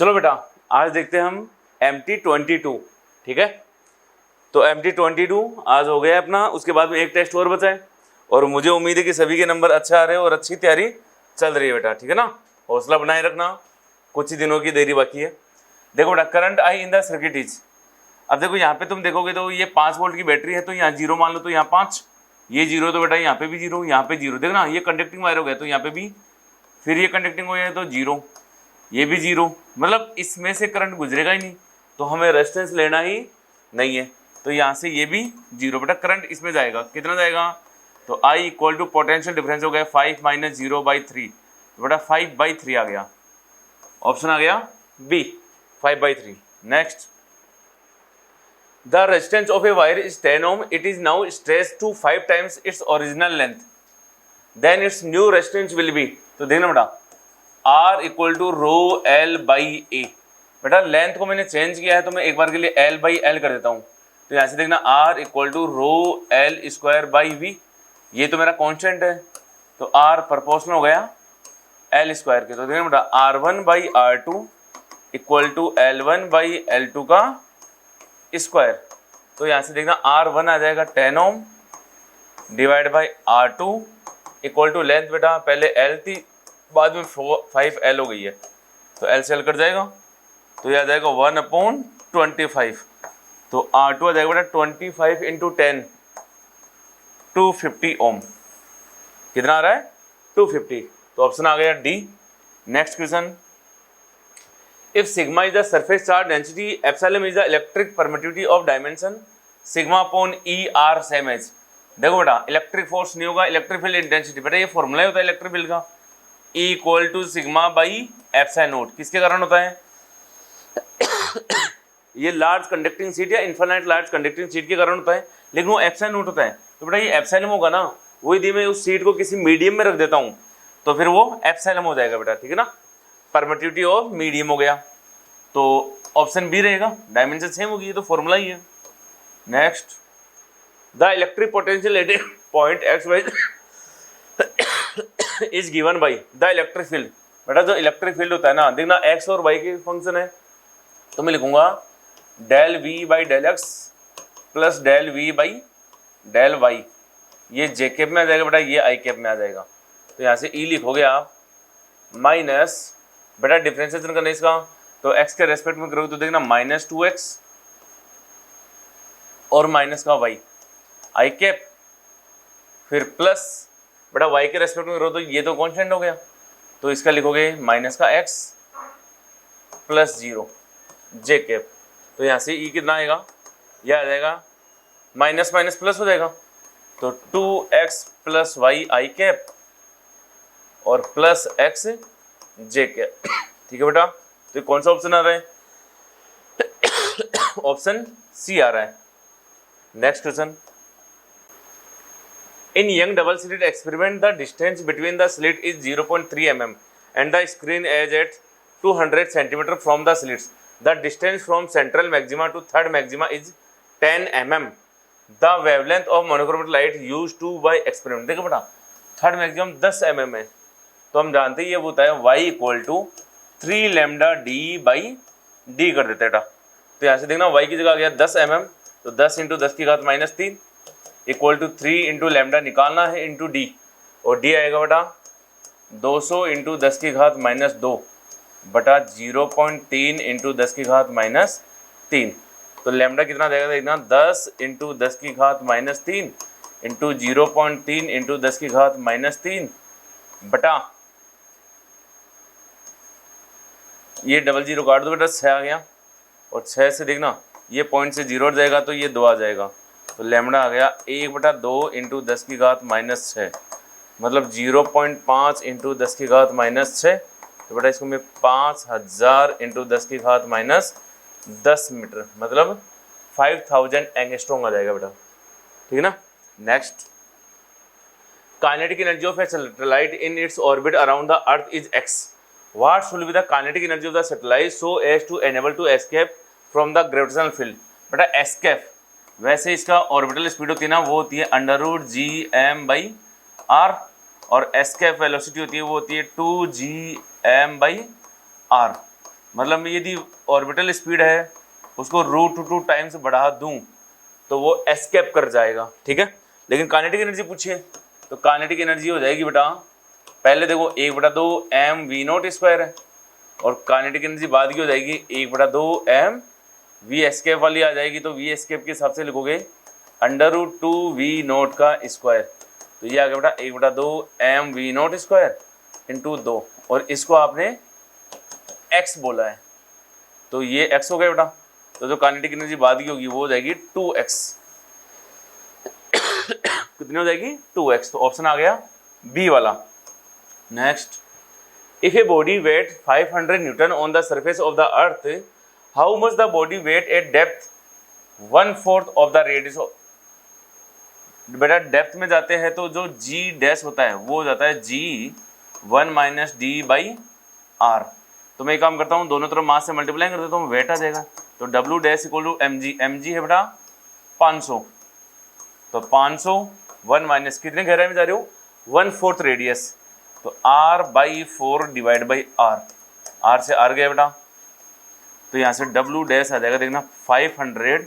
चलो बेटा आज देखते हैं हम MT22, ठीक है। तो MT22 आज हो गया अपना, उसके बाद में एक टेस्ट और बचा है और मुझे उम्मीद है कि सभी के नंबर अच्छे आ रहे हैं और अच्छी तैयारी चल रही है बेटा, ठीक है ना। हौसला बनाए रखना, कुछ ही दिनों की देरी बाकी है। देखो बेटा, current I in the circuit is, अब देखो यहाँ पे तुम देखोगे तो ये 5 वोल्ट की बैटरी है, तो यहाँ 0 मान लो, तो यहाँ 5, ये 0, तो बेटा यहाँ पे भी 0, यहाँ पे 0, देखो ना ये कंडक्टिंग वायर हो गया तो यहाँ पे भी, फिर ये कंडक्टिंग हो गया तो 0, ये भी 0, मतलब इसमें से करंट गुजरेगा ही नहीं, तो हमें रेजिस्टेंस लेना ही नहीं है। तो यहाँ से ये भी 0, बेटा करंट इसमें जाएगा, कितना जाएगा, तो I equal to potential difference हो गया 5 माइनस 0/3, तो बेटा 5/3 आ गया, ऑप्शन आ गया B 5/3। Next, the resistance of a wire is 10 ohm, it is now stretched to 5 times its original length, then its new resistance will be, तो देखना बेटा R equal to rho L by A, बेटा length को मैंने change किया है तो मैं एक बार के लिए L/L कर देता हूँ, तो यहाँ से देखना R equal to rho L square by V, ये तो मेरा कांस्टेंट है, तो R प्रोपोर्शनल हो गया L स्क्वायर के, तो देखना बेटा R1/R2 इक्वल टू L1/L2 का स्क्वायर, तो यहाँ से देखना R1 आ जाएगा 10 ohm divide by R2 equal to length, बेटा पहले L थी बाद में 5L हो गई है, तो L से L कट जाएगा, तो ये आ जाएगा 1/25, तो R2 आ जाएगा बेटा 25 इंटू 10 250 ohm, कितना आ रहा है 250, तो ऑप्शन आ गया D. Next question, if sigma is the surface charge density, epsilon is the electric permittivity of dimension, sigma upon E are same as, देखो बेटा इलेक्ट्रिक फोर्स नहीं होगा, इलेक्ट्रिक फील्ड इंटेंसिटी, बेटा ये फॉर्मूला होता है इलेक्ट्रिक फील्ड का, E equal to sigma by epsilon naught, किसके कारण होता है ये लार्ज कंडक्टिंग सीट या इनफाइनाइट लार्ज कंडक्टिंग सीट के कारण होता है, लेकिन वो एप्सिलॉन नॉट होता है, तो बेटा ये एप्सिलॉन होगा ना, वही यदि मैं उस सीट को किसी मीडियम में रख देता हूँ तो फिर वो एप्सिलॉन हो जाएगा बेटा, ठीक है ना, परमिटिविटी ऑफ मीडियम हो गया, तो ऑप्शन बी रहेगा, डायमेंशन सेम होगी, ये तो फॉर्मूला ही है। Next, the electric potential at a point x y is given by the electric field, बेटा जो इलेक्ट्रिक फील्ड होता है ना, देखना एक्स और वाई के फंक्शन है, तो मैं लिखूंगा del v by del x plus del v by del y, ये जे कैप में आ जाएगा बेटा, ये आई कैप में आ जाएगा, तो यहाँ से ई लिखोगे आप माइनस, बेटा डिफ्रेंशिएशन करना इसका, तो x के रेस्पेक्ट में करोगे तो देखना -2x और माइनस का y आई कैप, फिर प्लस बेटा y के रेस्पेक्ट में करो तो ये तो कांस्टेंट हो गया, तो इसका लिखोगे माइनस का x प्लस 0 जे कैप, तो यहाँ से e कितना आएगा, यह आ जाएगा माइनस माइनस प्लस हो जाएगा, तो 2x प्लस वाई आई कैप और प्लस x जे कैप, ठीक है बेटा, तो कौन सा ऑप्शन आ रहा है ऑप्शन सी आ रहा है। Next question, in Young double slit experiment the distance between the slit is 0.3 mm and the screen as at 200 cm from the slits, the distance from central maxima to third maxima is 10 mm, the wavelength of monochromatic light use to by experiment, देखो बेटा third maximum 10 mm है, तो हम जानते हैं ये होता है y equal to 3 lambda D by d कर देते बेटा, तो यहाँ से देखना y की जगह आ गया 10 mm, तो 10 इंटू 10 की घात -3 इक्वल टू 3 इंटू लैम्डा निकालना है इंटू डी, और डी आएगा बेटा 200 इंटू 10 की घात -2 बटा 0.3 इंटू 10 की घात -3, तो लैम्डा कितना देगा देखना 10 इंटू 10 की घात -3 इंटू 0.3 इंटू 10 की घात -3 बटा ये 00 काट दो बेटा 6 आ गया, और 6 से देखना ये पॉइंट से 0 हट जाएगा तो ये 2 आ जाएगा, तो लैम्डा आ गया 1/2 इंटू 10 की घात -6, मतलब 0.5 इंटू 10 की घात -6, तो बेटा इसको मैं 5000 इंटू 10 की घात -10 मीटर, मतलब 5000 एंगस्ट्रॉम आ जाएगा बेटा, ठीक है ना। Next, kinetic energy of a satellite in its orbit around the earth is x, what should be the kinetic energy of the satellite so as to enable to escape from the gravitational field, बेटा escape, वैसे इसका orbital speed होती है ना, वो होती है √gm/r, और एस्केप वेलोसिटी होती है वो होती है 2gm/r, मतलब मैं यदि ऑर्बिटल स्पीड है उसको √2 टाइम्स बढ़ा दूं तो वो एस्केप कर जाएगा, ठीक है। लेकिन काइनेटिक एनर्जी पूछिए तो काइनेटिक एनर्जी हो जाएगी बेटा, पहले देखो 1/2 mv0² है, और काइनेटिक एनर्जी बाद की हो जाएगी 1/2 m v एस्केप वाली आ जाएगी, तो v एस्केप के हिसाब से लिखोगे √2v0 का स्क्वायर, तो ये आ गया बेटा 1/2 mv0² इंटू 2, और इसको आपने x बोला है तो ये x हो गया बेटा, तो जो काइनेटिक एनर्जी बाद की होगी वो हो जाएगी 2x। कितनी हो जाएगी 2x, तो ऑप्शन आ गया बी वाला। Next, if a body weight 500 Newton on the surface of the earth, how much the body weight eight depth 1/4 of the radius of. बेटा डेप्थ में जाते हैं तो जो g डैश होता है वो हो जाता है g1 - d/r। तो मैं एक काम करता हूँ, दोनों तरफ मास से मल्टीप्लाई कर देता हूँ, वेट आ जाएगा, तो w dash equal to mg, mg है बेटा 500, तो 500 1 माइनस कितने गहराई में जा रहे हो 1/4 रेडियस, तो r/4 divide by r, r से r गया बेटा, तो यहाँ से w डैश आ जाएगा, देखना 500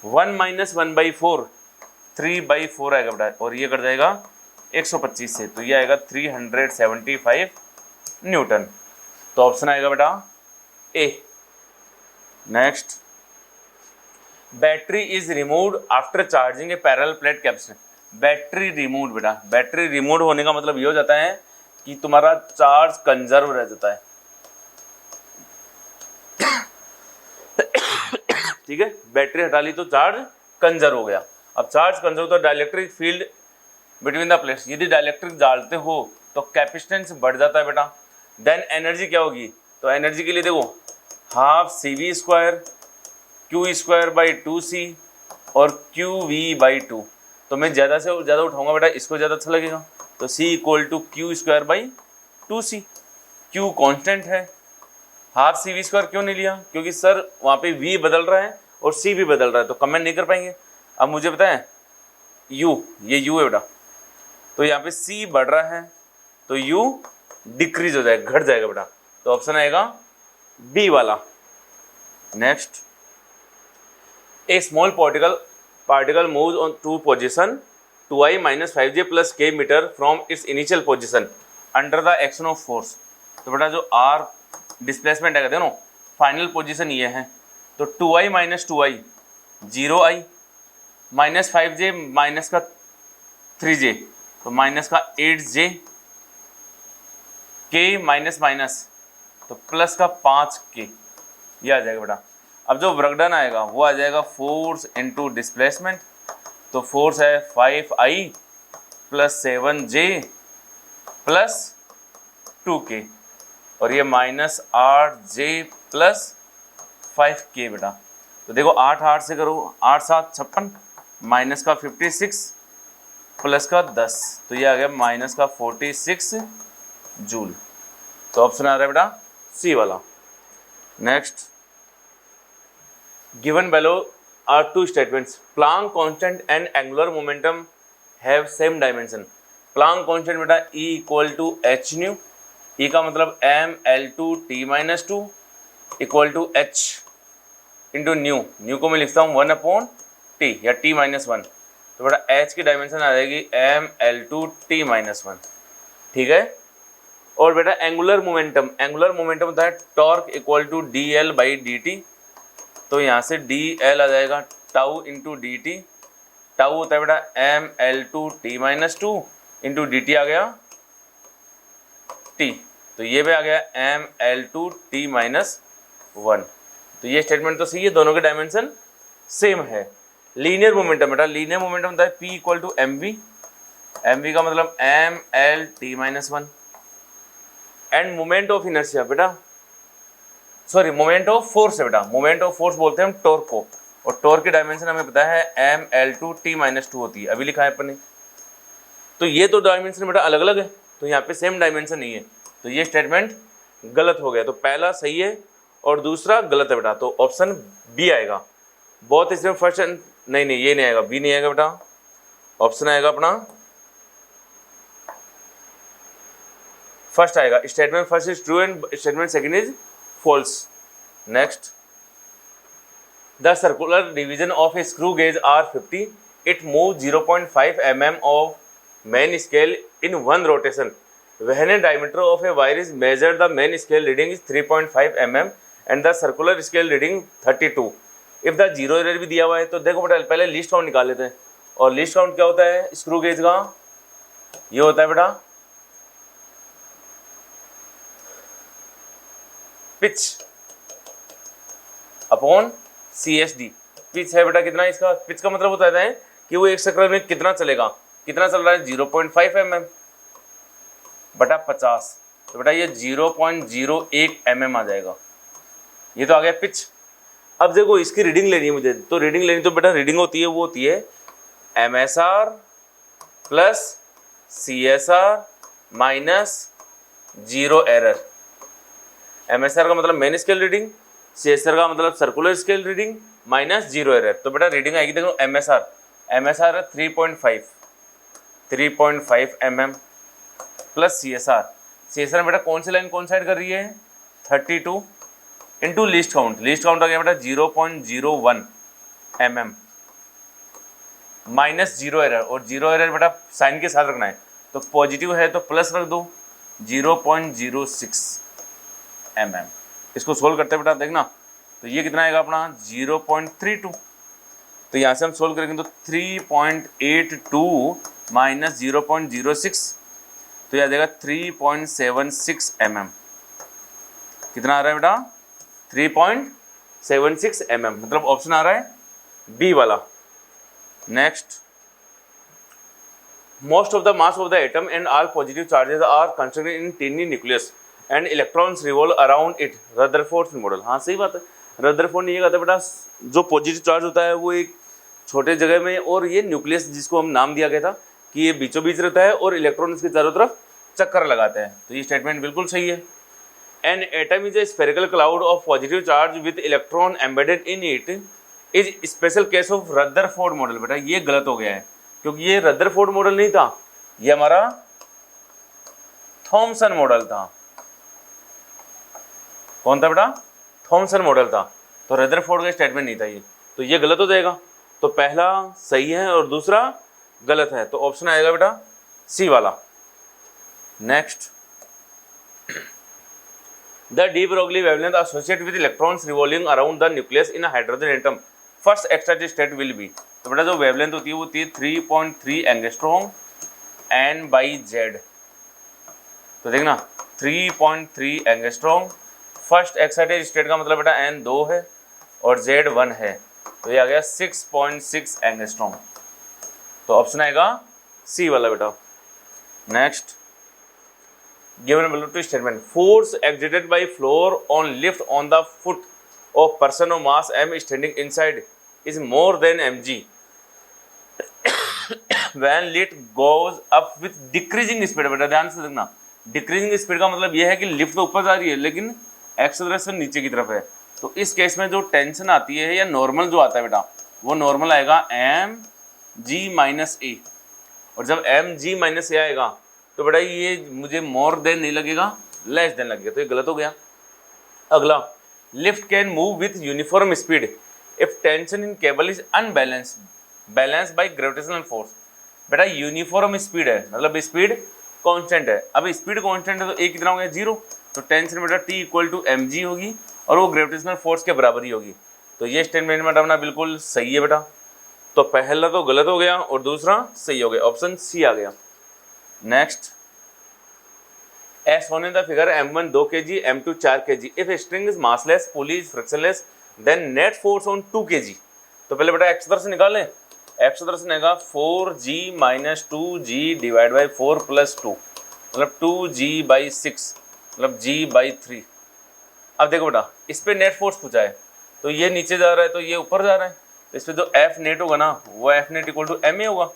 1 - 1/4 3/4 आएगा बेटा, और ये कर जाएगा 125 से, तो ये आएगा 375 न्यूटन, तो ऑप्शन आएगा बेटा A. Next, battery is removed after charging a parallel plate capacitor. Battery removed बेटा, बैटरी रिमूव होने का मतलब ये हो जाता है कि तुम्हारा चार्ज कंजर्व रह जाता है, ठीक है। बैटरी हटा ली तो चार्ज कंजर्व हो गया। अब चार्ज कंजर्व तो dielectric field between the plates, यदि डाइलेक्ट्रिक डालते हो तो कैपेसिटेंस बढ़ जाता है बेटा, देन एनर्जी क्या होगी, तो एनर्जी के लिए देखो 12CV² Q²/2C और QV/2, तो मैं ज़्यादा से ज़्यादा उठाऊंगा बेटा, इसको ज़्यादा अच्छा लगेगा, तो C = Q²/2C। Q कांस्टेंट है, 12CV² क्यों नहीं लिया, क्योंकि सर वहाँ पे V बदल रहा है और C भी बदल रहा है, तो कमेंट नहीं कर पाएंगे। अब मुझे पता है U, ये U है बेटा, तो यहाँ पे C बढ़ रहा है तो U डिक्रीज हो जाएगा, घट जाएगा बेटा, तो ऑप्शन आएगा बी वाला। Next, a small particle moves on to position 2i - 5j + k meter from its initial position under the action of force. तो बेटा जो r डिस्प्लेसमेंट है, कहते हैं ना, फाइनल पोजीशन ये है, तो 2i - 2i 0i, -5j minus का 3j, तो माइनस का 8j, k माइनस माइनस तो प्लस का 5k, ये आ जाएगा बेटा। अब जो वर्क डन आएगा वो आ जाएगा फोर्स इनटू डिस्प्लेसमेंट, तो फोर्स है 5i + 7j + 2k, और ये -8j + 5k बेटा। तो देखो 8 8 से करो, 8 7 56, माइनस का 56 प्लस का 10, तो ये आ गया माइनस का 46 जूल, तो ऑप्शन आ रहा है बेटा सी वाला। Next, given below are two statements, Planck constant and angular momentum have same dimension. Planck constant बेटा E = h/, E का मतलब mL2T-2 = h इंटू न्यू को मैं लिखता हूँ 1/T या T-1, तो बेटा h की डायमेंशन आ जाएगी mL2T-1, ठीक है। और बेटा एंगुलर मोमेंटम होता है टॉर्क = dL/dt, तो यहाँ से dL आ जाएगा टाउ इंटू dt, टाउ होता है बेटा mL2T-2 इंटू dt आ गया t, तो ये भी आ गया mL2T-1, तो ये स्टेटमेंट तो सही है, दोनों के डायमेंशन सेम है। लीनियर मोमेंटम बेटा, लीनियर मोमेंटम होता है P = mv, mv का मतलब mL_T-1, end moment of inertia बेटा, सॉरी मोमेंट ऑफ फोर्स है बेटा, मोमेंट ऑफ फोर्स बोलते हैं हम टॉर्क को, और टॉर्क की डायमेंशन हमें पता है mL2T-2 होती है, अभी लिखा है अपन ने। तो ये तो डायमेंशन बेटा अलग अलग है, तो यहाँ पे सेम डायमेंशन नहीं है, तो ये स्टेटमेंट गलत हो गया, तो पहला सही है और दूसरा गलत है बेटा, तो ऑप्शन बी आएगा। बहुत इसमें फर्स्ट नहीं ये नहीं आएगा, बी नहीं आएगा बेटा, ऑप्शन आएगा अपना फर्स्ट आएगा। Statement first is true and statement second is false. Next, the circular division of a screw gauge are 50. It moves 0.5 mm of main scale in one rotation. When a diameter of a wire is measured, the main scale reading is 3.5 mm and the circular scale reading 32. If the zero error भी दिया हुआ है तो देखो बेटा पहले least count निकाल लेते हैं. और लीस्ट काउंट क्या होता है स्क्रू गेज का? ये होता है बेटा पिच अपॉन CSD. पिच है बेटा कितना इसका? पिच का मतलब होता है कि वो एक चक्र में कितना चलेगा. कितना चल रहा है? 0.5 mm बटा 50. तो बेटा ये 0.01 mm आ जाएगा. ये तो आ गया पिच. अब देखो इसकी रीडिंग लेनी है मुझे. तो रीडिंग लेनी तो बेटा रीडिंग होती है वो होती है MSR plus CSR minus zero error. MSR का मतलब मेन स्केल रीडिंग, CSR का मतलब circular scale reading minus zero error. तो बेटा रीडिंग आएगी देखो MSR है 3.5 mm प्लस CSR बेटा कौन सी लाइन कौन साइड कर रही है? 32 into least count. Least count आ गया बेटा 0.01 mm माइनस जीरो एरर. और जीरो एरर बेटा साइन के साथ रखना है तो पॉजिटिव है तो प्लस रख दो 0.06 mm. इसको सोल्व करते हैं बेटा देखना. तो ये कितना आएगा अपना 0.32. तो यहाँ से हम सोल्व करेंगे तो 3.82 माइनस 0.06 तो यह आ जाएगा 3.76 mm. कितना आ रहा है बेटा? 3.76 mm. मतलब ऑप्शन आ रहा है बी वाला. Next, most of the mass of the atom and all positive charges are constructed in tiny nucleus and electrons revolve around it. Rutherford model. हाँ सही बात है. रदरफोर्ड ने ये कहा था बेटा जो पॉजिटिव चार्ज होता है वो एक छोटे जगह में और ये न्यूक्लियस जिसको हम नाम दिया गया था कि ये बीचों बीच रहता है और इलेक्ट्रॉन इसके चारों तरफ चक्कर लगाते हैं. तो ये स्टेटमेंट बिल्कुल सही है. An atom is a spherical cloud of positive charge with electron embedded in it is special case of Rutherford model. बेटा ये गलत हो गया है क्योंकि ये रदरफोर्ड मॉडल नहीं था, ये हमारा थॉमसन मॉडल था. कौन था बेटा? थॉमसन मॉडल था. तो रदरफोर्ड का स्टेटमेंट नहीं था ये. तो ये गलत हो जाएगा. तो पहला सही है और दूसरा गलत है. तो ऑप्शन आएगा बेटा सी वाला. Next, the de Broglie wavelength associated with electrons revolving around the nucleus in a hydrogen atom first excited state will be. तो बेटा जो वेवलेंथ होती है वो होती है 3.3 एंगस्ट्रॉम N/Z. तो देखना 3.3 एंगस्ट्रॉम. फर्स्ट एक्साइटेड स्टेट का मतलब बेटा N 2 है और Z 1 है. तो ये आ गया 6.6 एंगस्ट्रॉम. तो ऑप्शन आएगा सी वाला बेटा. Next, given below to statement, force exerted by floor on lift on the foot of person of mass m standing inside is more than mg when lift goes up with decreasing speed. बेटा ध्यान से देखना, decreasing speed का मतलब यह है कि lift तो ऊपर जा रही है लेकिन एक्सेलरेशन नीचे की तरफ है. तो इस केस में जो टेंशन आती है या नॉर्मल जो आता है बेटा वो नॉर्मल आएगा mg-a. और जब mg-a आएगा तो बेटा ये मुझे मोर देन नहीं लगेगा, लेस देन लगेगा. तो ये गलत हो गया. अगला, lift can move with uniform speed if tension in cable is unbalance by gravitational force. बेटा यूनिफॉर्म स्पीड है मतलब स्पीड कांस्टेंट है. अब स्पीड कांस्टेंट है तो ए कितना हो गया 0. तो टेंशन बेटा T = mg होगी और वो ग्रेविटेशनल फोर्स के बराबर ही होगी. तो ये स्टेटमेंट में अपना बिल्कुल सही है बेटा. तो पहला तो गलत हो गया और दूसरा सही हो गया. ऑप्शन सी आ गया. Next, S shown in the figure m1 2 kg, m2 4 kg. If a string is massless, pulley is frictionless, then net force on 2 kg. तो पहले बेटा x दर से निकालें. x दर से आएगा 4g - 2g / 4 + 2 मतलब 2g/6 मतलब g/3. अब देखो बेटा इस पे नेट फोर्स पूछा है तो ये नीचे जा रहा है तो ये ऊपर जा रहा है. तो इस पे जो F नेट होगा ना वो F नेट = ma होगा.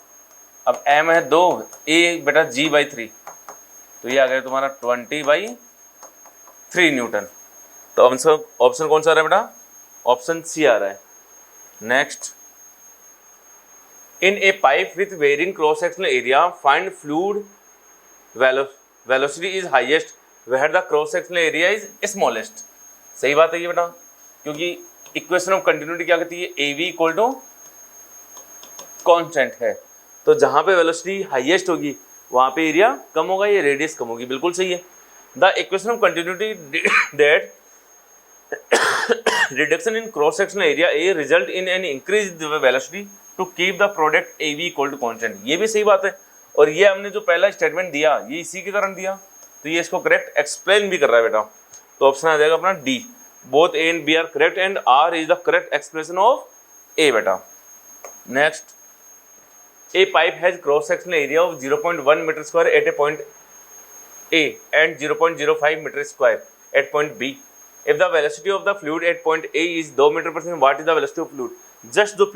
अब m है 2, a बेटा g/3 तो ये आ गया तुम्हारा 20/3 न्यूटन. तो ऑप्शन कौन सा आ रहा है बेटा? ऑप्शन सी आ रहा है. Next, in a pipe with varying cross sectional area find fluid velocity is highest where the cross sectional area is smallest. सही बात है ये बेटा, क्योंकि इक्वेशन ऑफ कंटिन्यूटी क्या कहती है, A V equal to constant है। तो जहाँ पे वेलोसिटी हाईएस्ट होगी वहाँ पे एरिया कम होगा, ये रेडियस कम होगी, बिल्कुल सही है। The equation of continuity that reduction in cross sectional area a result in an increase the velocity to keep the product A V equal to constant, ये भी सही बात है। और ये हमने जो पहला स्टेटमेंट दिया ये इसी के कारण दिया, तो ये इसको करेक्ट एक्सप्लेन भी कर रहा है बेटा। तो ऑप्शन आ जाएगा अपना D, both A and B are correct and R is the correct expression of A बेटा। Next, a pipe has cross sectional area of 0.1 meter square at a point A and 0.05 meter square at point B. If the velocity of the fluid at point A is 2 meter per second, what is the velocity of fluid? Just जो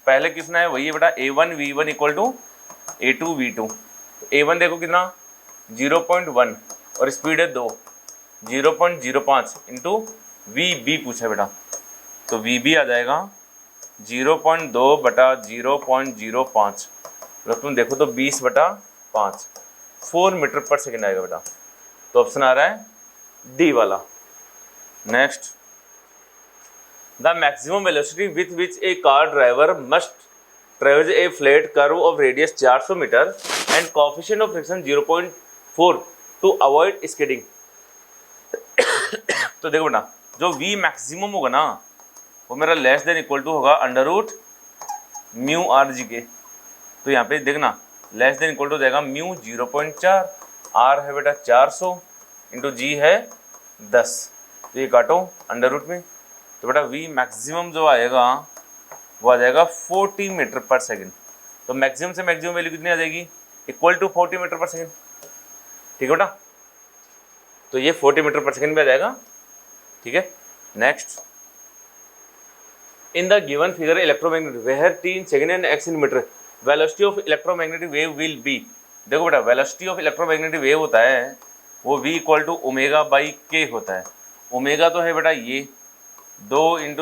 पहले कितना है वही है बेटा, A1 V1 equal to A2 V2। A1 देखो कितना 0.1 और स्पीड है 2, 0.05 इंटू VB पूछा है बेटा, तो VB आ जाएगा 0.2 बटा 0.05, तुम देखो तो 20/5, 4 मीटर पर सेकेंड आएगा बेटा। तो ऑप्शन आ रहा है डी वाला। Next, the maximum velocity with which a car driver must travel a flat curve of radius 400 meter and coefficient of friction 0.4 to avoid skidding. तो देखो बेटा, जो V मैक्सिमम होगा ना वो मेरा लेस देन इक्वल टू होगा under root mu r g के। तो यहाँ पे देखना लेस देन इक्वल टू देगा म्यू 0.4, आर है बेटा 400 इंटू जी है 10, तो ये काटो अंडर रूट में, तो बेटा V मैक्सिमम जो आएगा वो आ जाएगा 40 मीटर पर सेकेंड। तो मैक्सिमम से मैक्सिमम वैल्यू कितनी आ जाएगी, equal to 40 metre per second, ठीक है बेटा। तो ये 40 मीटर पर सेकेंड में आ जाएगा, ठीक है। Next, in the given figure electromagnetic where t in second and x in meter velocity of electromagnetic wave will be. देखो बेटा, वेलोसिटी ऑफ इलेक्ट्रोमैग्नेटिक वेव होता है वो V equal to omega by k होता है। ओमेगा तो है बेटा ये 2 ×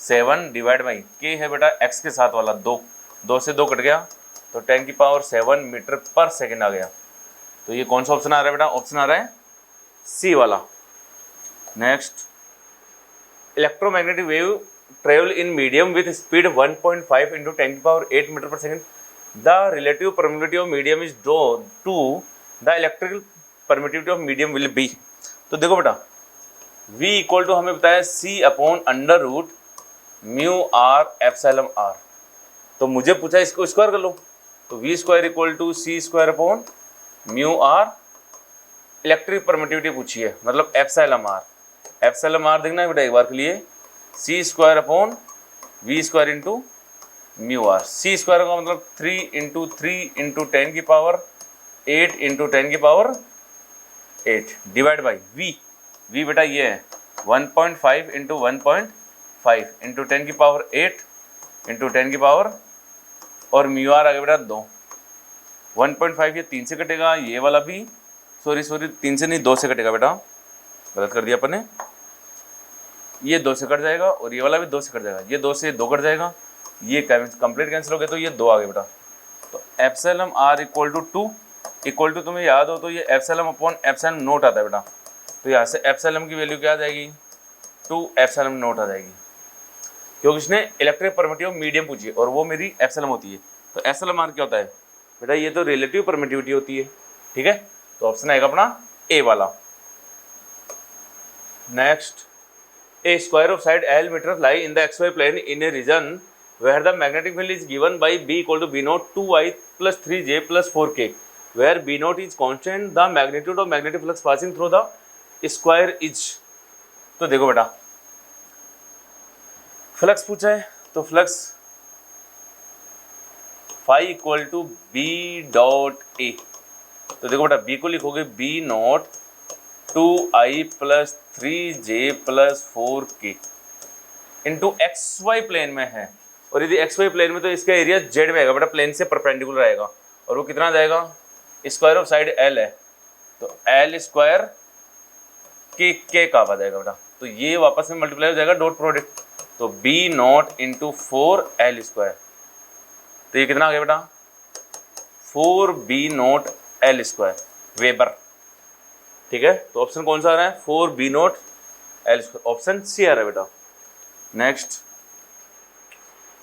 10⁷ डिवाइड बाई के है बेटा x के साथ वाला 2, 2 से 2 कट गया तो 10⁷ मीटर पर सेकेंड आ गया। तो ये कौन सा ऑप्शन आ रहा है बेटा, ऑप्शन आ रहा है सी वाला। Next, electromagnetic wave travel in medium with speed 1.5 × 10⁸ meter per second. The relative permittivity of medium is due to the electrical permittivity of medium will be। तो देखो बेटा V इक्वल टू हमें बताया C/√μr एप्सिलॉन r। तो मुझे पूछा इसको square कर लो, तो V² equal to C² electric permittivity पूछी है, मतलब एप्सिलॉन r। एप्सिलॉन r देखना है बेटा एक बार के लिए, C² V² into mu R. C² का मतलब 3 × 3 × 10⁸ 8 × 10⁸ डिवाइड बाई V बेटा ये है 1.5 × 1.5 × 10⁸ और म्यू आर आ गया बेटा 2। 1.5 ये 3 से कटेगा, ये वाला भी सॉरी 3 से नहीं 2 से कटेगा बेटा, गलत कर दिया अपन ने, ये 2 से कट जाएगा और ये वाला भी 2 से कट जाएगा, ये 2 से 2 कट जाएगा, ये कंप्लीट कैंसिल हो गया तो ये 2 आ गया बेटा। तो epsilon r equal to 2 equal to तुम्हें याद हो तो ये एप्सिलॉन/एप्सिलॉन नोट आता है बेटा। तो यहाँ से एप्सिलॉन की वैल्यू क्या आ जाएगी, 2 एप्सिलॉन नोट आ जाएगी, क्योंकि इसने इलेक्ट्रिक परमिटिव मीडियम पूछी है और वो मेरी एप्सिलॉन होती है। तो एप्सिलॉन r क्या होता है बेटा, ये तो रिलेटिव परमिटिविटी होती है, ठीक है। तो ऑप्शन आएगा अपना ए वाला। Next, a square of side L meter lie in the xy plane in a region where the magnetic field is given by B equal to B0 2I plus 3J plus 4K, where B0 is constant, the magnitude of magnetic flux passing through the square is। तो देखो बेटा flux पूछा है, तो flux phi equal to B.A। तो देखो बेटा B को लिखोगे B0 2I plus 3J plus 4K into XY plane में है, और यदि XY प्लेन में तो इसका एरिया Z में आएगा बेटा, प्लेन से परपेंडिकुलर आएगा, और वो कितना जाएगा, स्क्वायर ऑफ साइड L है तो L² के का आ जाएगा बेटा। तो ये वापस में मल्टीप्लाई हो जाएगा डॉट प्रोडक्ट, तो B0 × 4L², तो ये कितना आ गया बेटा 4B0 L² वेबर, ठीक है। तो ऑप्शन कौन सा आ रहा है 4B0 L square, option C आ रहा है बेटा। Next,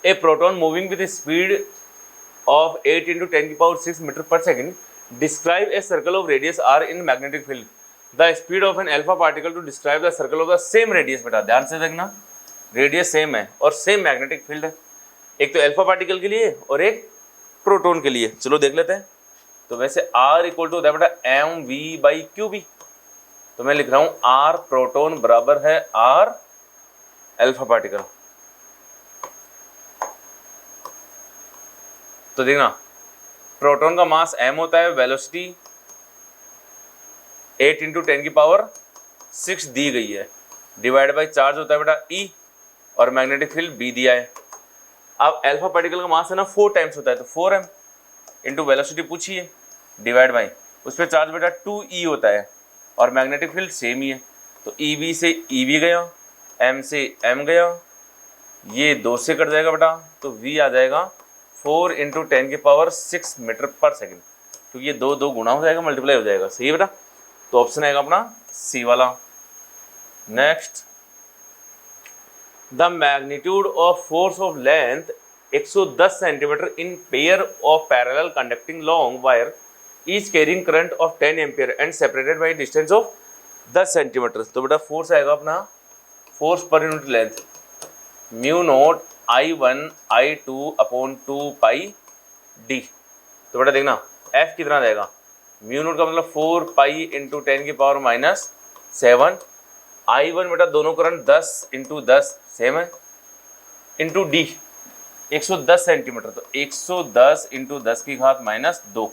a proton moving with speed of 8 × 10⁶ metre per second describe a circle of radius r in magnetic field. The speed of an alpha particle to describe the circle of the same radius. बेटा ध्यान से देखना, radius same है और same magnetic field है, एक तो alpha particle के लिए और एक प्रोटॉन के लिए। चलो देख लेते हैं। तो वैसे r इक्वल टू होता है बेटा mv/qb, तो मैं लिख रहा हूं r प्रोटॉन बराबर है r अल्फा पार्टिकल। तो देखना, प्रोटॉन का मास m होता है, वेलोसिटी 8 × 10⁶ दी गई है, डिवाइड बाई चार्ज होता है बेटा E, और मैग्नेटिक फील्ड B दिया है। अब अल्फा पार्टिकल का मास है ना 4 टाइम्स होता है, तो 4m इंटू वेलोसिटी पूछी है, डिवाइड बाई उस पर चार्ज बेटा 2e होता है, और मैग्नेटिक फील्ड सेम ही है। तो EB से EB गया, m से m गया, ये 2 से कट जाएगा बेटा, तो V आ जाएगा 4 × 10⁶ मीटर पर सेकेंड, क्योंकि ये 2 गुणा हो जाएगा, मल्टीप्लाई हो जाएगा। सही है बेटा, तो ऑप्शन आएगा अपना सी वाला। Next, the magnitude of force of length 110 centimetre in pair of parallel conducting long wire is carrying current of 10 ampere and separated by distance of 10 centimetre. तो बेटा फोर्स आएगा अपना, force per unit length μ0 I1 I2 upon 2 pi d। तो बेटा देखना F कितना जाएगा, μ0 का मतलब 4 पाई × 10⁻⁷ I1 बेटा दोनों करंट 10 × 10 सेम है, इंटू d 110 सेंटीमीटर, तो 110 × 10⁻⁻2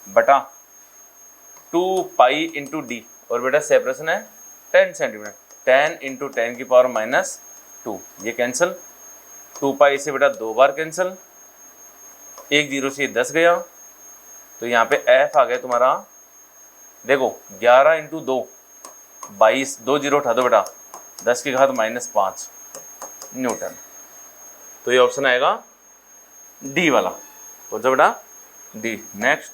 बटा 2 पाई × d, और बेटा सेपरेशन है 10 सेंटीमीटर, 10 × 10⁻², ये कैंसिल, 2 पाई से बेटा 2 बार कैंसिल, 1 0 से 10 गया, तो यहाँ पे F आ गया तुम्हारा, देखो 11 × 2 22, 2 0 उठा दो बेटा, 10⁻⁻5 न्यूटन। तो ये ऑप्शन आएगा डी वाला। कौन सा बेटा, डी। नेक्स्ट,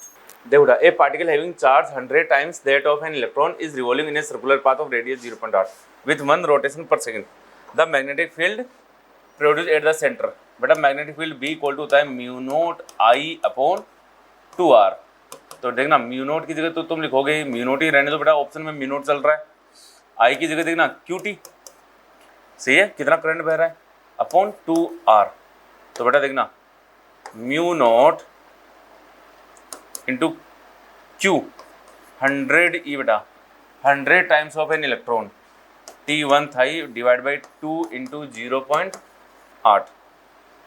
देखो बेटा, a particle having charge 100 times that of an electron is revolving in a circular path of radius 0.8 with 1 rotation per second. The magnetic field produce at the centre. बेटा magnetic field B equal to होता है μ0 I upon 2r। तो देखना μ0 की जगह तो तुम लिखोगे μ0 ही रहने दो बेटा, ऑप्शन में μ0 चल रहा है, I की जगह देखना QT, सही है, कितना करंट बह रहा है, अपॉन 2r। तो बेटा देखना μ0 इंटू Q 100 E बेटा, 100 times of an electron, T1 था डिवाइड बाई 2 × 0.8।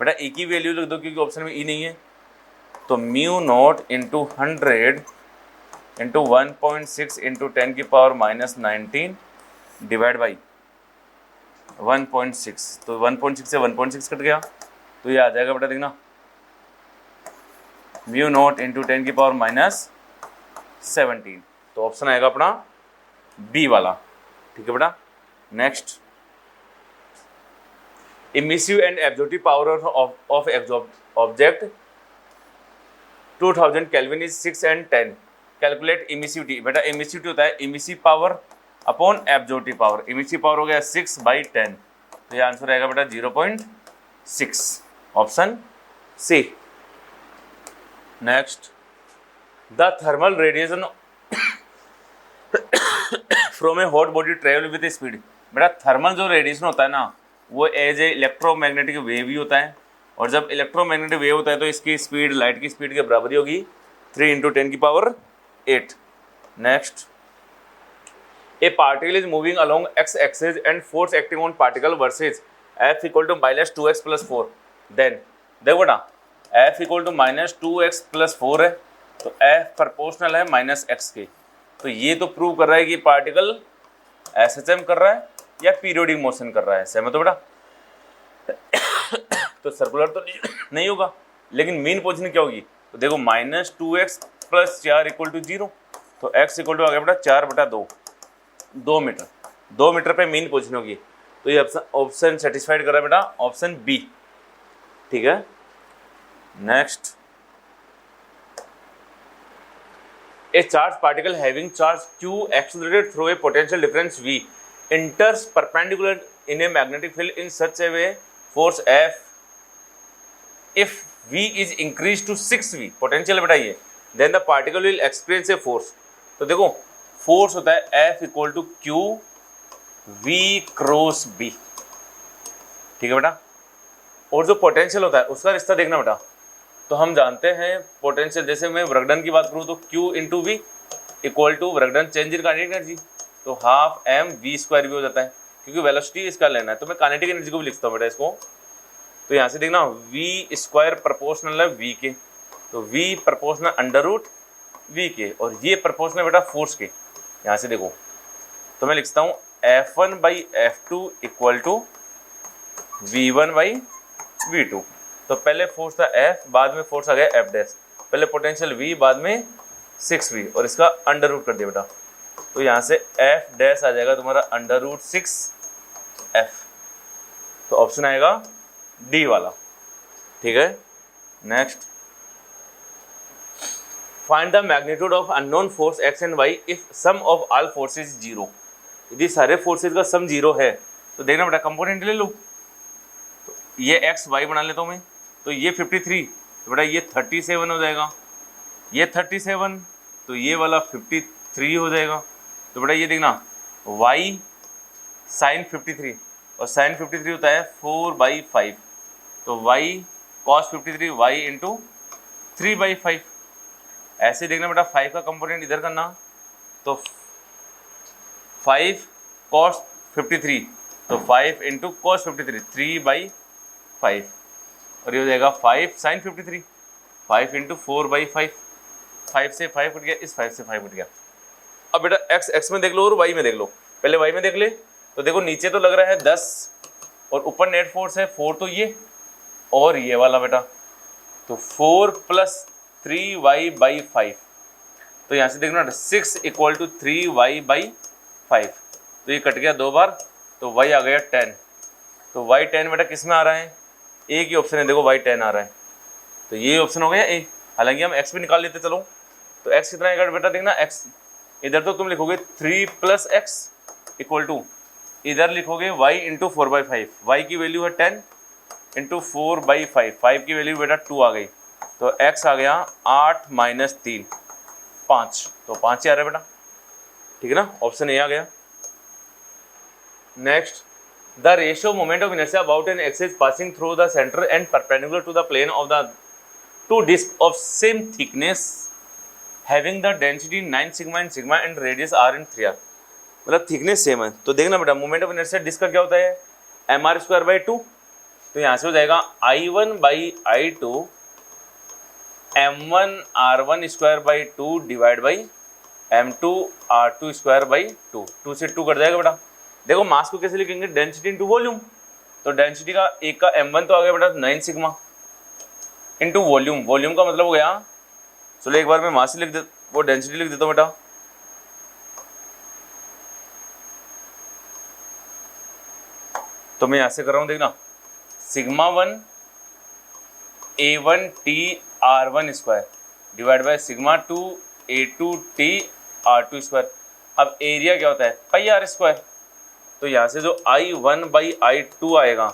बेटा E की वैल्यू लिख दो क्योंकि ऑप्शन में E नहीं है, तो μ0 into 100 into 1.6 into 10⁻⁻19 divide by 1.6, तो 1.6 से 1.6 कट गया, तो ये आ जाएगा बेटा देखना μ0 इंटू 10⁻17। तो ऑप्शन आएगा अपना बी वाला, ठीक है बेटा। Next, emissive and absorptive power of object 2000 kelvin is 6 and 10। Calculate emissivity. बेटा इमिसिविटी होता है emissive power upon absorptive power, emissive power हो गया 6/10, तो ये आंसर आएगा बेटा 0.6, option C. Next, the thermal radiation from a hot body travel with speed. बेटा थर्मल जो रेडिएशन होता है ना, वो एज ए इलेक्ट्रोमैग्नेटिक वेव ही होता है, और जब इलेक्ट्रोमैग्नेटिक वेव होता है तो इसकी स्पीड लाइट की स्पीड के बराबर होगी 3 × 10⁸. Next, a particle is moving along x axis and force acting on particle versus F equal to -2x + 4। Then देखो बेटा F इक्वल टू -2x + 4 है, तो F प्रोपोर्शनल है -x के, तो ये तो प्रूव कर रहा है कि पार्टिकल SHM कर रहा है या पीरियोडिक मोशन कर रहा है, सहमत हो बेटा। तो सर्कुलर तो नहीं होगा, लेकिन मीन पोजीशन क्या होगी, तो देखो -2x + 4 = 0, तो x इक्वल टू आ गया बेटा 4/2, 2 मीटर, 2 मीटर पे मीन पोजीशन होगी, तो ये ऑप्शन सेटिस्फाइड कर रहा है बेटा, ऑप्शन बी, ठीक है। Next, A charge particle having charge q accelerated through a potential difference v enters perpendicular in a magnetic field in such a way force F if V is increased to 6V potential बेटा ये, then the particle will experience a force। तो देखो force होता है F equal to q V cross B, ठीक है बेटा। और जो पोटेंशियल होता है उसका रिश्ता देखना बेटा। तो हम जानते हैं पोटेंशियल, जैसे मैं वर्क डन की बात करूँ तो Q into V equal to work done change in kinetic energy, तो हाफ एम वी स्क्वायर भी हो जाता है, क्योंकि वेलोसिटी इसका लेना है। तो मैं काइनेटिक एनर्जी को भी लिखता हूँ बेटा इसको। तो यहाँ से देखना वी स्क्वायर प्रोपोर्शनल है वी के, तो v proportional under root v के, और ये प्रोपोर्शनल बेटा फोर्स के। यहाँ से देखो तो मैं लिखता हूँ F1 by F2 equal to V1 by V2। तो पहले फोर्स था F, बाद में फोर्स आ गया F डैश, पहले पोटेंशियल V, बाद में 6V, और इसका अंडर रूट कर दिया बेटा। तो यहाँ से F डैश आ जाएगा तुम्हारा अंडर रूट 6F। तो ऑप्शन आएगा डी वाला, ठीक है। Next, find the magnitude of unknown force x and y if sum of all forces zero. यदि सारे फोर्सेज का सम जीरो है तो देखना बेटा कंपोनेंट ले लो। तो ये एक्स वाई बना लेता हूँ मैं, तो ये 53, तो बेटा ये 37 हो जाएगा, ये 37, तो ये वाला 53 हो जाएगा। तो बेटा ये देखना y साइन 53, और साइन 53 होता है 4/5, तो y cos 53 y इंटू 3/5। ऐसे देखना बेटा 5 का कंपोनेंट इधर करना, तो 5 cos 53, तो 5 इंटू cos 53 3/5, और ये हो जाएगा 5 साइन 53, 5 इंटू 4/5, 5 से 5 कट गया, इस 5 से 5 कट गया। अब बेटा x में देख लो और y में देख लो। पहले y में देख ले, तो देखो नीचे तो लग रहा है 10 और ऊपर नेट फोर्स है 4, तो ये और ये वाला बेटा, तो 4 + 3y/5। तो यहाँ से देखना 6 इक्वल टू 3y/5, तो ये कट गया 2 बार, तो y आ गया 10। तो y 10 बेटा किस में आ रहा है, एक ही ऑप्शन है, देखो y 10 आ रहा है, तो ये ऑप्शन हो गया ए। हालांकि हम x भी निकाल लेते चलो, तो x कितना आएगा बेटा, देखना x इधर तो तुम लिखोगे 3 + x इक्वल टू, इधर लिखोगे y इंटू 4/5, y की वैल्यू है 10 इंटू 4/5, 5 की वैल्यू बेटा 2 आ गई, तो x आ गया 8 - 3 5, तो 5 ही आ रहा है बेटा, ठीक है ना, ऑप्शन ए आ गया। Next, the ratio moment of inertia about an axis passing through the centre and perpendicular to the plane of the two disc of same thickness having the density 9 sigma and sigma and radius r and 3r। मतलब thickness same है, तो देखना बेटा moment of inertia disc का क्या होता है, mr²/2, तो यहाँ से हो जाएगा I1/I2 m1r1² divide by m2r2²/2, 2 से 2 कट जाएगा बेटा। देखो मास को कैसे लिखेंगे, डेंसिटी इंटू वॉल्यूम, तो डेंसिटी का एक का m1 तो आ गया बेटा 9 सिग्मा इंटू वॉल्यूम, वॉल्यूम का मतलब हो गया, चलो एक बार मैं मास लिख दे, वो डेंसिटी लिख देता हूँ बेटा। तो मैं यहाँ से कर रहा हूँ, देखना σ1 a1t r1² divide by σ2 a2t r2²। अब एरिया क्या होता है πr², तो यहाँ से जो I1/I2 आएगा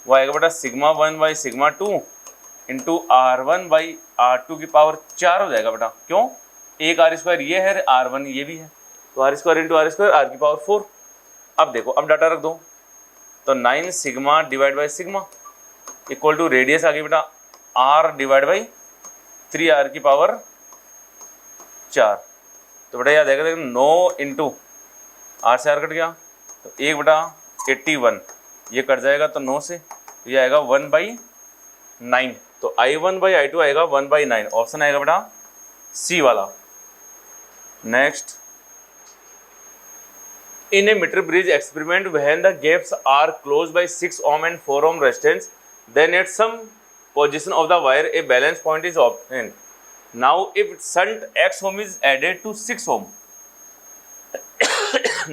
वो आएगा बेटा σ1/σ2 इंटू r1/r2 की पावर 4 हो जाएगा बेटा। क्यों, एक r² ये है, r1 ये भी है, तो r² इंटू r² r की पावर 4। अब देखो, अब डाटा रख दो, तो 9 sigma divide by sigma equal to radius आ गई बेटा r डिवाइड बाई 3r की पावर 4। तो बेटा याद आएगा, देखो 9 इंटू r से r कट गया, तो एक बेटा 81, ये कट जाएगा तो 9 से, तो ये आएगा 1/9, तो I1/I2 आएगा 1/9, ऑप्शन आएगा बेटा सी वाला। Next, in a meter bridge experiment when the gaps are closed by 6 ohm and 4 ohm resistance, then at some position of the wire a balance point is obtained. Now if shunt x ohm is added to 6 ohm,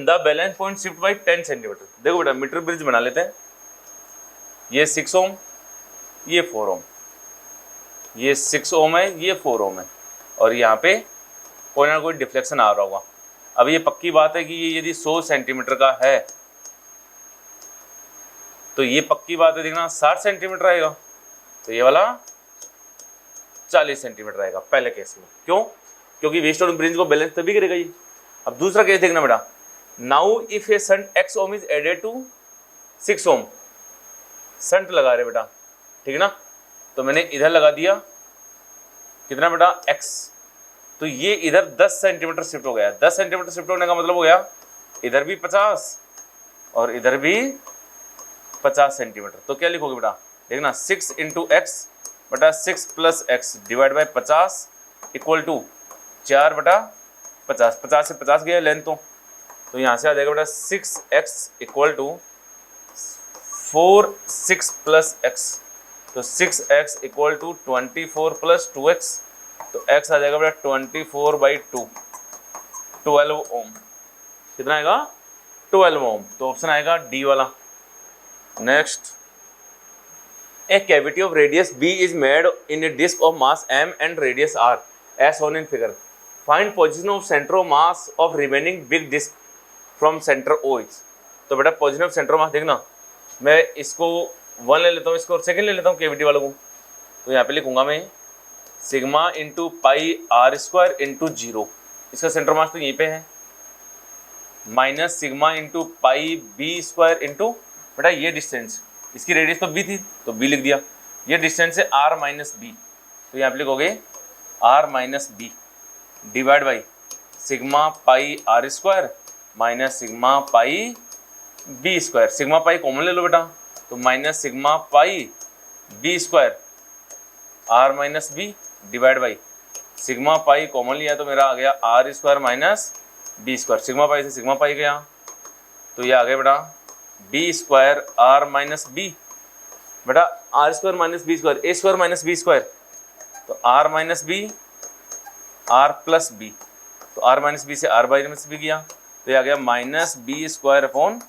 the balance point shift by 10 centimeter। देखो बेटा metre bridge बना लेते हैं, ये 6 ohm, ये 4 ohm, ये 6 ohm है, ये 4 ohm है, और यहाँ पे कोई ना कोई डिफ्लेक्शन आ रहा होगा। अब ये पक्की बात है कि ये यदि 100 सेंटीमीटर का है तो ये पक्की बात है, देखना 60 सेंटीमीटर आएगा, तो ये वाला 40 सेंटीमीटर आएगा पहले केस में। क्यों? क्योंकि वेस्ट और इंपीडेंस को बैलेंस तभी करेगा ये। अब दूसरा केस देखना बेटा, now if a shunt x ohm is added to 6 ohm, shunt लगा रहे बेटा, ठीक है ना, तो मैंने इधर लगा दिया कितना बेटा x, तो ये इधर 10 सेंटीमीटर शिफ्ट हो गया। 10 सेंटीमीटर शिफ्ट होने का मतलब हो गया इधर भी 50 और इधर भी 50 सेंटीमीटर। तो क्या लिखोगे बेटा, देखना 6 इंटू एक्स बटा 6 plus x divide by 50 equal to 4 बटा 50। 50 से 50 गया लेंथ, तो यहाँ से आ जाएगा बेटा 6x equal to 6 plus x, तो 6x equal to 24 plus 2x, तो x आ जाएगा बेटा 24/2, 12 ओम। कितना आएगा? 12 ओम। तो ऑप्शन आएगा डी वाला। Next, a cavity of radius b is made in a disc of mass m and radius r as shown in figure. Find position of centre of mass of remaining big disc from centre O is. तो बेटा position of centre of mass देखना, मैं इसको 1 ले लेता हूँ, इसको second ले लेता हूँ कैविटी वालों को। तो यहाँ पे लिखूंगा मैं sigma into pi are square into 0, इसका सेंटर मास तो यहीं पे है, minus sigma into pi B square into बेटा ये डिस्टेंस, इसकी रेडियस तो बी थी तो बी लिख दिया, ये डिस्टेंस है आर माइनस बी, तो यहाँ पे लिखोगे R minus B divide by sigma pi are square minus sigma pi B square. Sigma pi common ले लो बेटा, तो minus sigma pi B square R minus B divide by sigma pi common लिया तो मेरा आ गया R square minus B square. Sigma pi से सिग्मा पाई गया, तो ये आ गया बेटा B square R minus B, बेटा R square minus B square, ए स्क्वायर माइनस बी स्क्वायर, तो r minus b r plus b, तो आर माइनस बी से आर माइनस बी गया, तो ये आ गया minus B square upon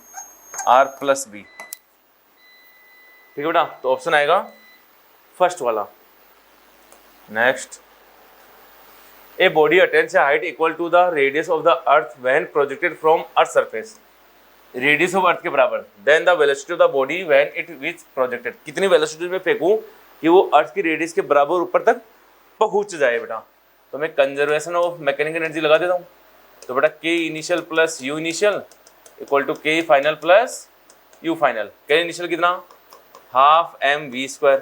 r plus b. ठीक है बेटा, तो ऑप्शन आएगा फर्स्ट वाला। Next, a body attains a height equal to the radius of the earth when projected from earth surface, radius of earth के बराबर, then the velocity of the body when it reach projected. कितनी velocity में फेंकूं कि वो अर्थ की radius के बराबर ऊपर तक पहुंच जाए बेटा, तो मैं कंजर्वेशन ऑफ मैकेनिकल एनर्जी लगा देता हूँ। तो बेटा K initial plus U initial equal to K final plus U final. K initial कितना? Half M we square,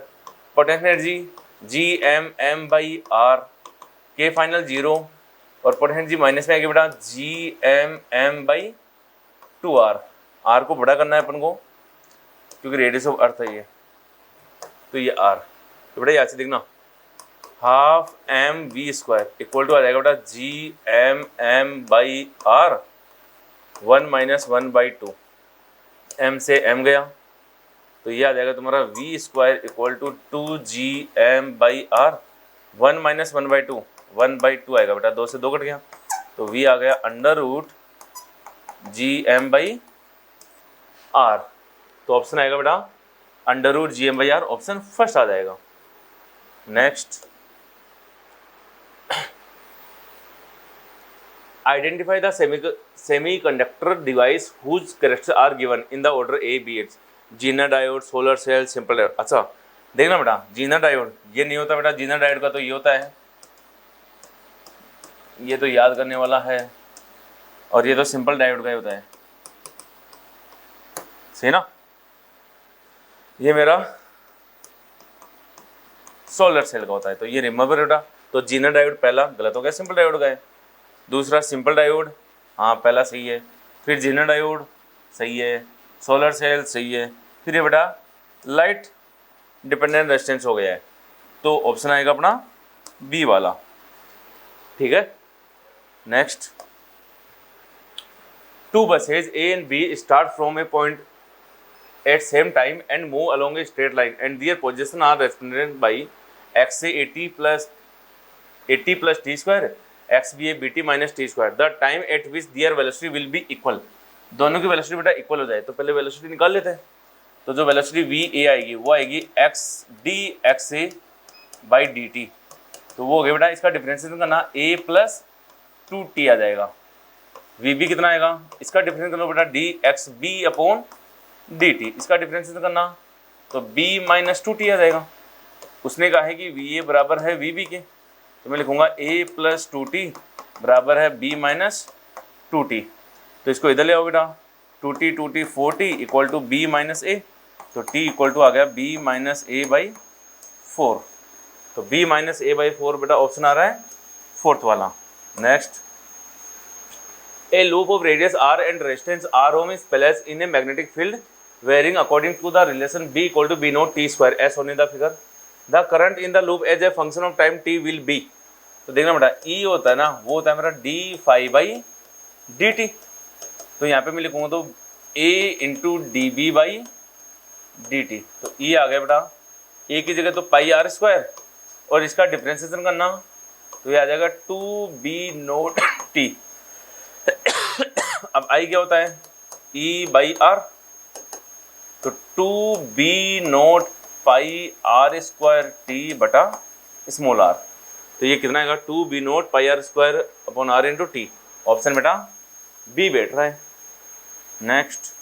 potential energy G M M by r, K final 0 और potential energy minus में आएगी बेटा G M M by 2r। r को बड़ा करना है अपन को क्योंकि रेडियस ऑफ अर्थ है ये, तो ये r, तो बेटा यहाँ से देखना half M we square equal to आ जाएगा बेटा G M M by R 1 minus 1/2, M से m गया, तो ये आ जाएगा तुम्हारा V square equal to 2gm by R, 1 minus 1/2 1/2 आएगा बेटा, 2 से 2 कट गया, तो v आ गया under root gm by are. तो ऑप्शन आएगा बेटा under root gm by R, option first आ जाएगा। Next, identify the semiconductor device whose characters are given in the order A B H. Zener diode, solar cell, simple diode. अच्छा देखना बेटा, Zener diode ये नहीं होता बेटा, जीना डायोड का तो ये होता है, ये तो याद करने वाला है, और ये तो सिंपल डायोड का ही होता है, सही ना। ये मेरा सोलर सेल का होता है, तो ये रिमेंबर बेटा। तो जीना डायोड पहला गलत हो गया, सिंपल डायोड का है। दूसरा सिंपल डायोड, हाँ पहला सही है, फिर जीना डायोड सही है, सोलर सेल सही है, फिर ये बेटा लाइट डिपेंडेंट रेजिस्टेंस हो गया है, तो ऑप्शन आएगा अपना बी वाला। ठीक है। Next, two buses A and B start from a point at same time and move along a straight line and their position are respected by x A 80 plus t square, x B A B t minus t square. The time at which their velocity will be equal. दोनों की velocity बेटा equal हो जाए तो पहले velocity निकाल लेते हैं। तो जो वेलोसिटी वी ए आएगी वो आएगी x D x A by d t, तो वो हो गया बेटा इसका डिफरेंशिएशन करना ए प्लस 2t आ जाएगा। वी बी कितना आएगा, इसका डिफरेंस कर लो बेटा d x B upon d t, इसका डिफरेंशिएशन करना तो b माइनस 2t आ जाएगा। उसने कहा है कि वी ए बराबर है वी बी के, तो मैं लिखूंगा a प्लस 2t बराबर है b माइनस 2t। तो इसको इधर ले आओ बेटा, 2t 2t 4t equal to b minus A, तो t इक्वल टू आ गया b माइनस ए बाई 4। तो b माइनस ए बाई 4 बेटा ऑप्शन आ रहा है फोर्थ वाला। Next, a loop of radius r and resistance r ohm is placed in a magnetic field varying according to the relation b equal to b naught t square as shown in the figure. The current in the loop as a function of time t will be, तो देखना बेटा e होता है ना, वो होता है मेरा d phi by d t. तो यहाँ पे मैं लिखूंगा तो a into d B by d t. तो e आ गया बेटा a की जगह तो पाई आर स्क्वायर, और इसका डिफ्रेंसिएशन करना तो ये आ जाएगा 2b नोट t। अब आई क्या होता है e बाई आर, तो 2b naught pi are square t बटा स्मॉल आर। तो ये कितना आएगा 2b naught pi are square upon r into t. Option बेटा बी बैठ रहा है। Next,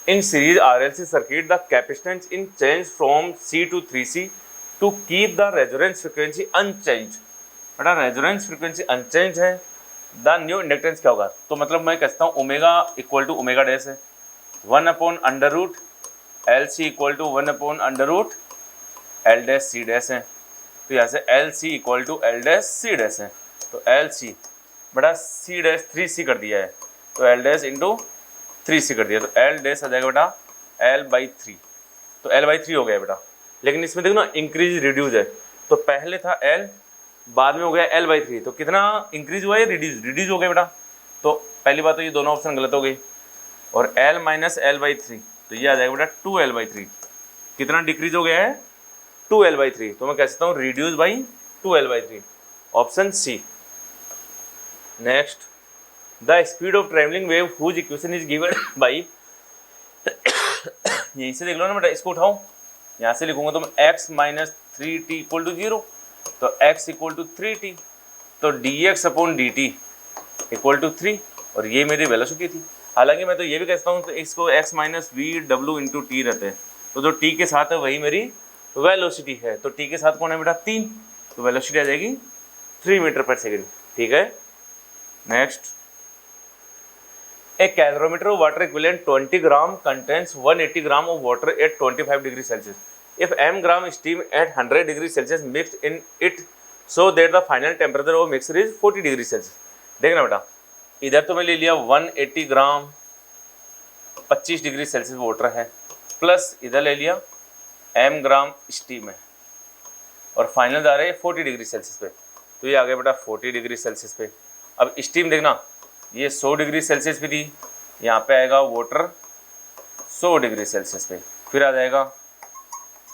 in series RLC circuit the capacitance in change from C to 3C to keep the resonance frequency unchange. बेटा resonance frequency unchange है, the new inductance क्या होगा? तो मतलब मैं कहता हूँ omega equal to omega dash है, 1 upon under root L C equal to 1 upon under root L dash C dash है। तो यहाँ से L C equal to L dash C dash है, तो एल सी बड़ा सी डैश 3C कर दिया है, तो एल डैश इंटू 3C कर दिया, तो एल डैश आ जाएगा बेटा एल बाई 3। तो एल बाई 3 हो गया बेटा। लेकिन इसमें देखो ना इंक्रीज रिड्यूज है, तो पहले था एल, बाद में हो गया एल बाई 3, तो कितना इंक्रीज हुआ है? रिड्यूज हो गया बेटा। तो पहली बात तो ये दोनों ऑप्शन गलत हो गई। और एल माइनस एल बाई 3, तो ये आ जाएगा बेटा 2l बाई 3। कितना डिक्रीज हो गया है? 2l by 3। तो मैं कह सकता हूँ reduce by 2l by 3, option C. Next, the speed of travelling wave whose equation is given by, यहीं से देख लो ना बेटा, इसको उठाओ, यहाँ से लिखूंगा तो मैं x minus 3t equal to 0, तो x इक्वल टू 3t, तो dx अपॉन dt इक्वल टू 3, और ये मेरी वेलोसिटी थी। हालांकि मैं तो ये भी कहता हूँ तो इसको x minus V W into T रहते हैं, तो जो t के साथ है वही मेरी वेलोसिटी है। तो t के साथ कौन है बेटा? 3, तो वेलोसिटी आ जाएगी 3 मीटर पर सेकेंड। ठीक है। Next, a calorimeter of water equivalent 20 gram contains 180 gram of water at 25 degrees Celsius. If m gram steam at 100 degrees Celsius mixed in it so that the final temperature of mixture is 40 degrees Celsius. देखना बेटा, इधर तो मैं ले लिया 180 ग्राम 25 degree Celsius water है, plus इधर ले लिया m ग्राम स्टीम है, और फाइनल जा रहे हैं 40 डिग्री सेल्सियस पे, तो ये आ गया बेटा 40 डिग्री सेल्सियस पे। अब स्टीम देखना, ये 100 डिग्री सेल्सियस पे थी, यहाँ पे आएगा वाटर 100 डिग्री सेल्सियस पे, फिर आ जाएगा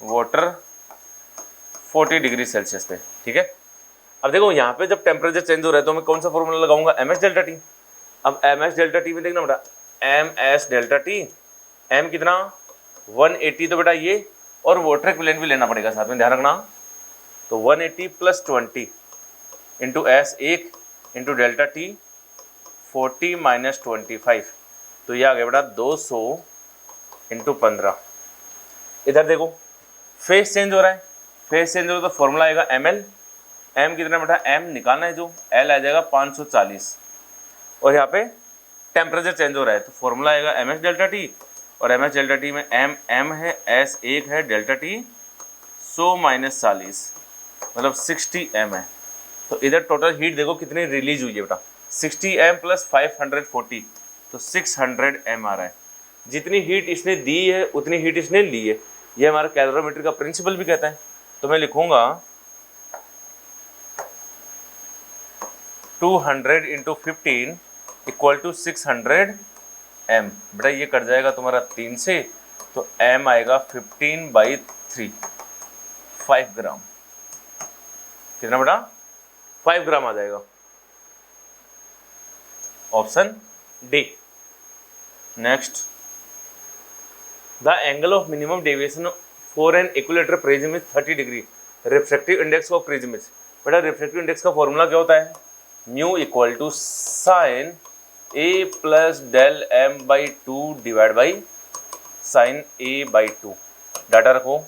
वाटर 40 डिग्री सेल्सियस पे। ठीक है। अब देखो यहाँ पे जब टेम्परेचर चेंज हो रहा है तो मैं कौन सा फॉर्मूला लगाऊंगा? ms delta T. अब ms डेल्टा टी में देखना बेटा, ms डेल्टा टी, m कितना 180, तो बेटा ये, और वाटर इक्विवेलेंट भी लेना पड़ेगा साथ में, ध्यान रखना। तो 180 plus 20 into s 1 into delta T 40 minus 25, तो ये आ गया बेटा 200 इंटू 15। इधर देखो फेस चेंज हो रहा है, फेस चेंज हो रहा है तो फॉर्मूला आएगा ml, m कितना बेटा m निकालना है, जो l आ जाएगा 540, और यहाँ पे टेम्परेचर चेंज हो रहा है तो फॉर्मूला आएगा ms डेल्टा टी, और ms डेल्टा टी में m है, s 1 है, डेल्टा टी 100 माइनस 40 मतलब 60 m है। तो इधर टोटल हीट देखो कितनी रिलीज हुई है बेटा, 60 m प्लस 540, तो 600 m आ रहा है। जितनी हीट इसने दी है उतनी हीट इसने ली है, ये हमारा कैलोरीमीटर का प्रिंसिपल भी कहता है। तो मैं लिखूंगा 200 इंटू 15 इक्वल टू 600 m। बेटा ये कट जाएगा तुम्हारा 3 से, तो m आएगा 15 बाई 3, 5 ग्राम। कितना बेटा? 5 ग्राम आ जाएगा, option D. Next, the angle of minimum deviation for an equilateral prism is 30 degree, refractive index of prism is, बेटा रिफ्रैक्टिव इंडेक्स का फॉर्मूला क्या होता है? Mu equal to sine A plus del M by two divide by sine A by two. Data रखो,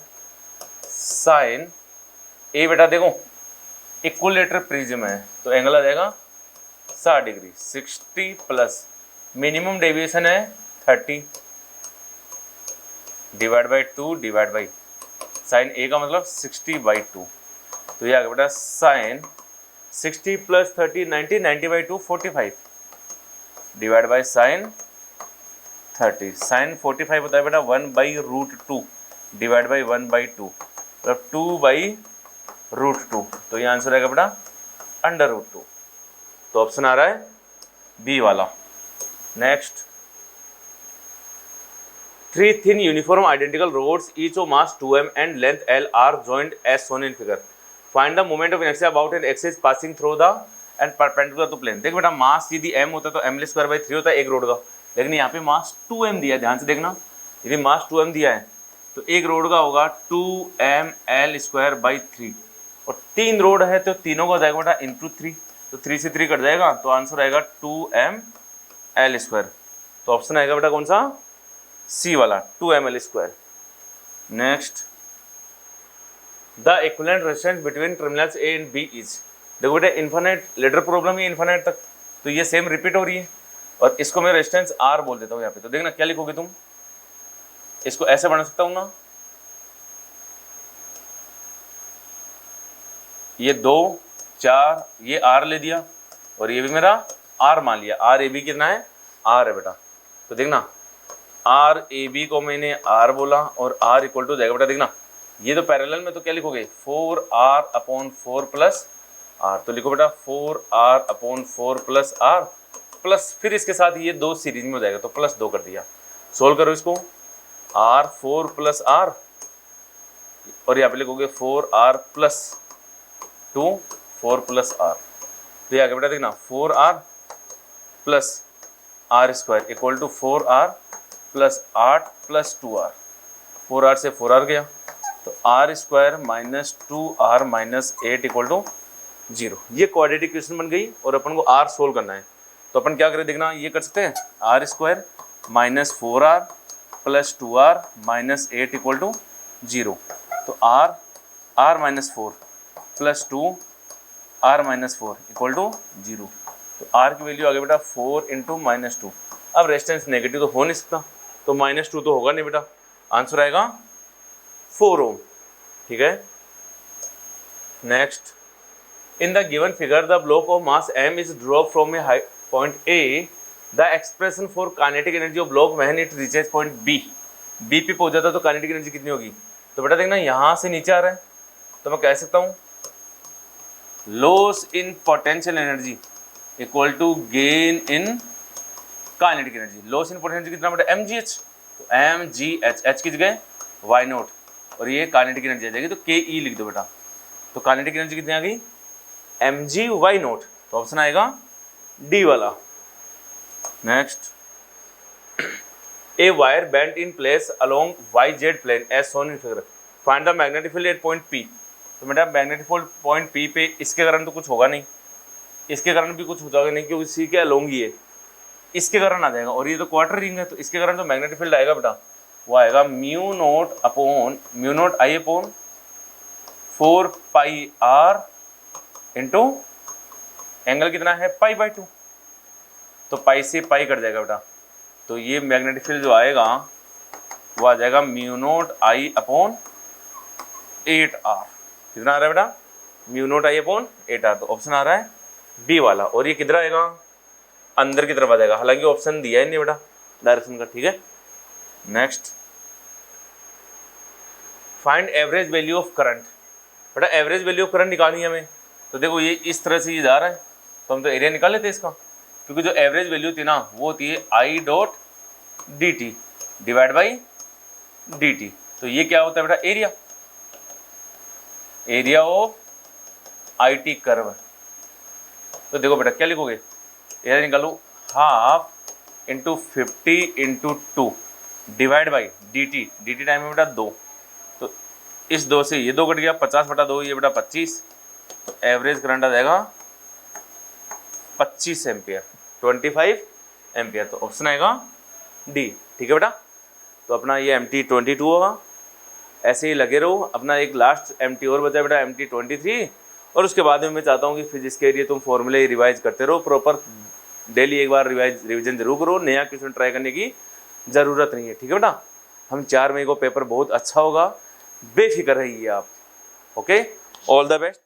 sine A बेटा देखो equilateral prism है तो एंगल आ जाएगा 60 डिग्री, 60 प्लस मिनिमम डेविएशन है 30 divide by two divide by sine A का मतलब 60 by two. तो ये आ गया बेटा sine 60 plus 30 90, 90 by two 45 divide by sine 30। Sine 45 होता है बेटा 1/√2 डिवाइड बाई 1/2 मतलब 2/√2। तो ये आंसर आएगा बेटा √2। तो ऑप्शन आ रहा है बी वाला। Next, 3 thin uniform identical rods each of mass 2m and length L are joined as shown in figure. Find the moment of inertia about an axis passing through the and perpendicular to plane. देख बेटा मास यदि m होता है तो ml²/3 होता है एक road का, लेकिन यहाँ पे मास 2m दिया है, ध्यान से देखना। यदि मास 2m दिया है तो एक रोड का होगा 2ml²/3 और 3 रोड है तो तीनों का हो जाएगा बेटा इंटू 3, तो 3 से 3 कट जाएगा तो आंसर आएगा 2ml²। तो ऑप्शन आएगा बेटा कौन सा, सी वाला 2ml²। Next, the equivalent resistance between terminals A and B is. देखो बेटा इन्फिनिट लेटर प्रॉब्लम ही इन्फिनिट तक, तो ये सेम रिपीट हो रही है और इसको मैं रेजिस्टेंस आर बोल देता हूँ यहाँ पे। तो देखना क्या लिखोगे तुम, इसको ऐसे बना सकता हूँ ना, ये 2 4 ये आर ले दिया और ये भी मेरा आर मान लिया। आर ए बी कितना है, आर है बेटा। तो देखना आर ए बी को मैंने आर बोला और आर इक्वल टू जाएगा बेटा, देखना ये तो पैरेलल में, तो क्या लिखोगे 4r/4 प्लस आर। तो लिखो बेटा 4r/4 प्लस आर प्लस फिर इसके साथ ये 2 सीरीज में हो जाएगा तो +2 कर दिया। सोल्व करो इसको, r4 प्लस आर और यहाँ पे लिखोगे 4r प्लस 2 4 प्लस आर। तो ये आ गया बेटा देखना 4r plus r² equal to 4r plus 8 plus 2r। 4r से 4r गया तो r² minus 2r minus 8 equal to 0। ये क्वाड्रेटिक इक्वेशन बन गई और अपन को r सोल्व करना है। तो अपन क्या करें देखना, ये कर सकते हैं r² minus 4r plus 2r minus 8 equal to 0। तो r minus 4 plus 2 r minus 4 equal to 0। तो r की वैल्यू आ गई बेटा 4 इंटू -2। अब रेजिस्टेंस नेगेटिव तो हो नहीं सकता तो -2 तो होगा नहीं बेटा, आंसर आएगा 4 ओम। ठीक है। Next, in the given figure the block of mass m is drop from a point A, the expression for kinetic energy of block when it reaches point B। B पे पहुंच जाता तो काइनेटिक एनर्जी कितनी होगी। तो बेटा देखना यहाँ से नीचे आ रहा है तो मैं कह सकता हूँ loss in potential energy equal to gain in kinetic energy. Loss in potential energy कितना बेटा mgh, तो mgh, h की जगह y0 और ये काइनेटिक एनर्जी आ जाएगी तो ke लिख दो बेटा। तो काइनेटिक एनर्जी कितनी आ गई mgy0। तो ऑप्शन आएगा डी वाला। Next, a wire bent in place along yz plane as shown in figure, find the magnetic field at point P। तो बेटा मैग्नेटिक फील्ड पॉइंट P पे इसके कारण तो कुछ होगा नहीं, इसके कारण भी कुछ होगा नहीं क्योंकि सी के अलोंग ही है, इसके कारण आ जाएगा और ये तो क्वार्टर रिंग है तो इसके कारण जो मैग्नेटिक फील्ड आएगा बेटा वो आएगा μ0 I/4 पाई r इंटू एंगल कितना है π/2, तो पाई से पाई कट जाएगा बेटा। तो ये मैग्नेटिक फील्ड जो आएगा वो आ जाएगा μ0 I/8r। कितना आ रहा है बेटा μ0 I/8r। तो ऑप्शन आ रहा है बी वाला और ये किधर आएगा अंदर की तरफ आ जाएगा, हालांकि ऑप्शन दिया ही नहीं बेटा डायरेक्शन का। ठीक है। Next, find average value of current. बेटा एवरेज वैल्यू ऑफ करंट निकालनी है हमें, तो देखो ये इस तरह से ये जा रहा है तो हम तो एरिया निकाल लेते हैं इसका, क्योंकि जो एवरेज वैल्यू थी ना वो होती है I.dt डिवाइड बाई dt। तो ये क्या होता है बेटा area, area of IT curve. तो देखो बेटा क्या लिखोगे, एरिया निकालो 1/2 into 50 into 2 divide by dt time में बेटा 2। तो इस 2 से ये 2 कट गया, 50/2 ये बेटा 25। तो एवरेज करंट आ जाएगा 25 एम्पियर, 25 एम्पियर। तो ऑप्शन आएगा डी। ठीक है बेटा, तो अपना ये MT22 होगा। ऐसे ही लगे रहो। अपना एक लास्ट MT और बचा बेटा, MT23, और उसके बाद में मैं चाहता हूँ कि फिजिक्स के लिए तुम फॉर्मूले रिवाइज करते रहो प्रॉपर। डेली एक बार रिविजन जरूर करो, नया क्वेश्चन ट्राई करने की ज़रूरत नहीं है। ठीक है बेटा, हम 4 मई को पेपर बहुत अच्छा होगा, बेफिक्र रहिए आप। Okay, all the best.